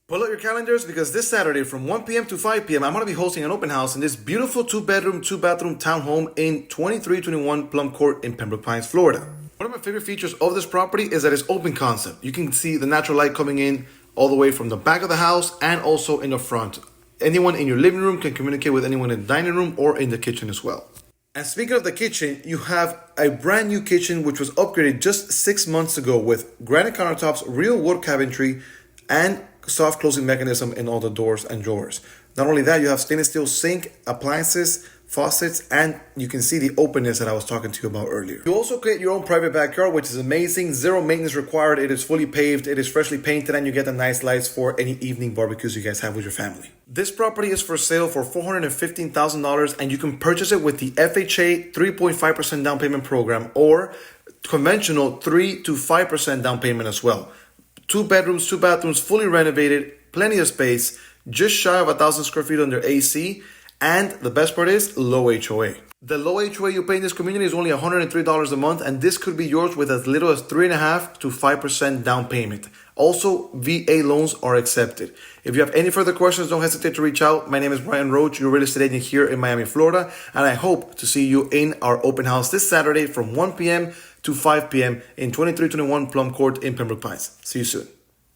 Pull out your calendars because this Saturday from 1 p.m. to 5 p.m. I'm going to be hosting an open house in this beautiful 2-bedroom, 2-bathroom townhome in 2321 Plum Court in Pembroke Pines, Florida. One of my favorite features of this property is that it's open concept. You can see the natural light coming in all the way from the back of the house and also in the front. Anyone in your living room can communicate with anyone in the dining room or in the kitchen as well. And speaking of the kitchen, you have a brand new kitchen which was upgraded just 6 months ago with granite countertops, real wood cabinetry, and soft closing mechanism in all the doors and drawers. Not only that, you have stainless steel sink, appliances, faucets, and you can see the openness that I was talking to you about earlier. You also create your own private backyard, which is amazing. Zero maintenance required. It is fully paved. It is freshly painted, and you get the nice lights for any evening barbecues you guys have with your family. This property is for sale for $415,000, and you can purchase it with the FHA 3.5% down payment program or conventional 3 to 5% down payment as well. 2 bedrooms, 2 bathrooms, fully renovated, plenty of space, just shy of 1,000 square feet under AC, and the best part is low HOA. The low HOA you pay in this community is only $103 a month, and this could be yours with as little as 3.5 to 5% down payment. Also, VA loans are accepted. If you have any further questions, don't hesitate to reach out. My name is Bryan Roach, your real estate agent here in Miami, Florida, and I hope to see you in our open house this Saturday from 1 p.m. to 5 p.m. in 2321 Plum Court in Pembroke Pines. See you soon.